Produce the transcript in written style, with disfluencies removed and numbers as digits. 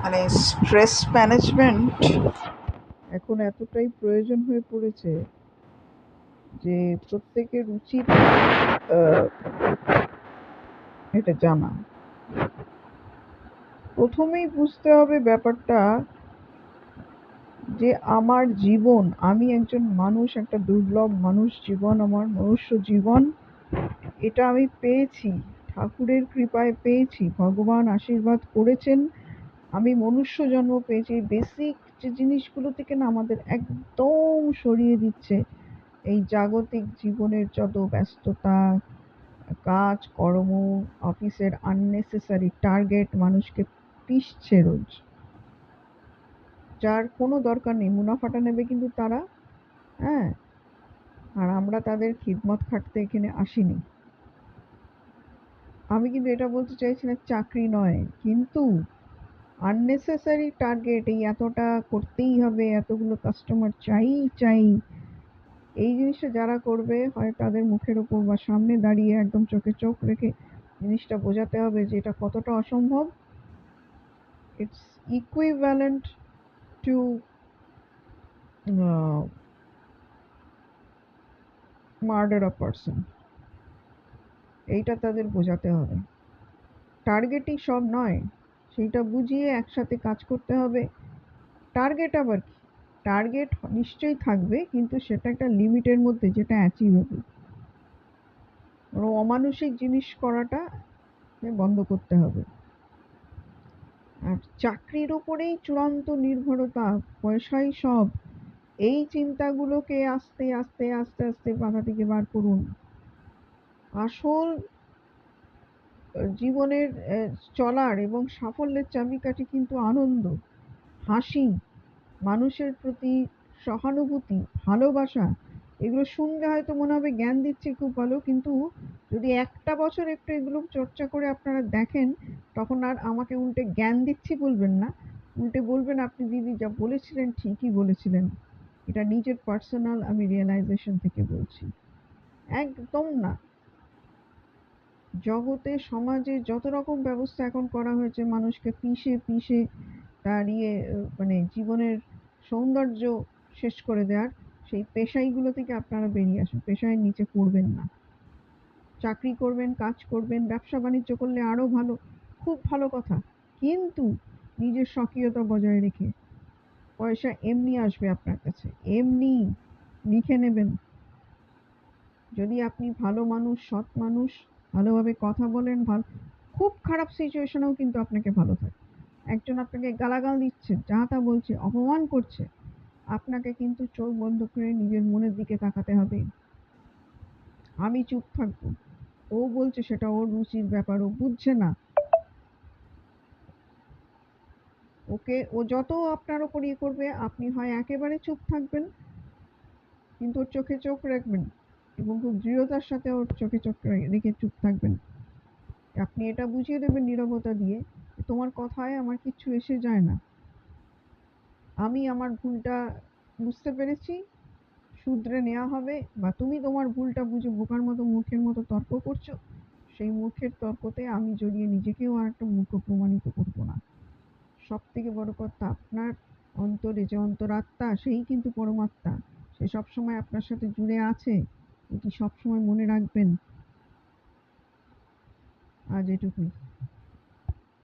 মানে stress management এখন এতটাই প্রয়োজন হয়ে পড়েছে যে প্রত্যেকের উচিত আহ, এটা জানা। প্রথমেই বুঝতে হবে ব্যাপারটা যে আমার জীবন, আমি একজন মানুষ, একটা দুর্লভ মানুষ জীবন, আমার মনুষ্য জীবন, এটা আমি পেয়েছি, ঠাকুরের কৃপায় পেয়েছি, ভগবান আশীর্বাদ করেছেন, আমি মনুষ্য জন্ম পেয়েছি। বেসিক যে জিনিসগুলো থেকে না আমাদের একদম সরিয়ে দিচ্ছে এই জাগতিক জীবনের যত ব্যস্ততা, কাজ কর্ম, অফিসের আননেসেসারি টার্গেট মানুষকে পিষছে রোজ, যার কোনো দরকার নেই। মুনাফাটা নেবে কিন্তু তারা, হ্যাঁ, আর আমরা তাদের খিদমত খাটতে এখানে আসিনি। আমি কিন্তু এটা বলতে চাইছি না চাকরি নয়, কিন্তু আননেসেসারি টার্গেট, এই এতটা করতেই হবে, এতগুলো কাস্টমার চাই চাই, এই জিনিসটা যারা করবে হয় তাদের মুখের ওপর বা সামনে দাঁড়িয়ে একদম চোখে চোখ রেখে জিনিসটা বোঝাতে হবে যে এটা কতটা অসম্ভব। Its equivalent to murder a person, এইটা তাদের বোঝাতে হবে। টার্গেটই সব নয়, সেইটা বুঝিয়ে একসাথে কাজ করতে হবে। টার্গেট আবার কি, টার্গেট নিশ্চয়ই থাকবে কিন্তু সেটা একটা লিমিটের মধ্যে, যেটা অ্যাচিভেবল। অমানুষিক জিনিস করাটা বন্ধ করতে হবে। আর চাকরির উপরেই চূড়ান্ত নির্ভরতা, পয়সাই সব, এই চিন্তাগুলোকে আস্তে আস্তে আস্তে আস্তে মাথা থেকে বার করুন। আসল জীবনের চলার এবং সাফল্যের চাবিকাঠি কিন্তু আনন্দ, হাসি, মানুষের প্রতি সহানুভূতি, ভালোবাসা। এগুলো শুনলে হয়তো মনে হবে জ্ঞান দিচ্ছি খুব ভালো, কিন্তু যদি একটা বছর একটু এগুলো চর্চা করে আপনারা দেখেন, তখন আর আমাকে উল্টে জ্ঞান দিচ্ছি বলবেন না, উল্টে বলবেন আপনি দিদি যা বলেছিলেন ঠিকই বলেছিলেন। এটা নিজের পার্সোনাল আমি রিয়েলাইজেশন থেকে বলছি। একদম না। জগতে সমাজে যত রকম ব্যবস্থা এখন করা হয়েছে মানুষকে পিষে পিষে তার মানে জীবনের সৌন্দর্য শেষ করে দেওয়ার, সেই পেশাইগুলো থেকে আপনারা বেরিয়ে আসুন। পেশায় নিচে পড়বেন না। চাকরি করবেন, কাজ করবেন, ব্যবসা বাণিজ্য করলে আরো ভালো, খুব ভালো কথা, কিন্তু নিজের স্বকীয়তা বজায় রেখে। পয়সা এমনি আসবে আপনার কাছে, এমনি, লিখে নেবেন। যদি আপনি ভালো মানুষ, সৎ মানুষ, ভালোভাবে কথা বলেন, ভালো, খুব খারাপ সিচুয়েশনেও কিন্তু আপনাকে ভালো থাকে। একজন আপনাকে গালাগাল দিচ্ছে, যা তা বলছে, অপমান করছে, আপনাকে কিন্তু চোখ বন্ধ করে নিজের মনের দিকে তাকাতে হবে। আমি চুপ থাকবো, ও বলছে সেটা ওর রুচির ব্যাপার, ও বুঝছে না, ওকে ও যত আপনার ওপর ইয়ে করবে, আপনি হয় একেবারে চুপ থাকবেন, কিন্তু ওর চোখে চোখ রাখবেন এবং খুব দৃঢ়তার সাথে ওর চোখে চোখ রেখে চুপ থাকবেন। আপনি এটা বুঝিয়ে দেবেন নীরবতা দিয়ে, তোমার কথায় আমার কিচ্ছু এসে যায় না, আমি আমার ভুলটা বুঝতে পেরেছি, শুধরে নেওয়া হবে। বা তুমি তোমার ভুলটা বুঝে বোকার মতো মূর্খের মতো তর্ক করছো, সেই মূর্খের তর্কতে আমি জড়িয়ে নিজেকেও আর একটা মূর্খ প্রমাণিত করব না। সব থেকে বড় কথা, আপনার অন্তরে যে অন্তরাত্মা, সেই কিন্তু পরমাত্মা, সে সবসময় আপনার সাথে জুড়ে আছে, এটি সবসময় মনে রাখবেন। আজ এটুকুই।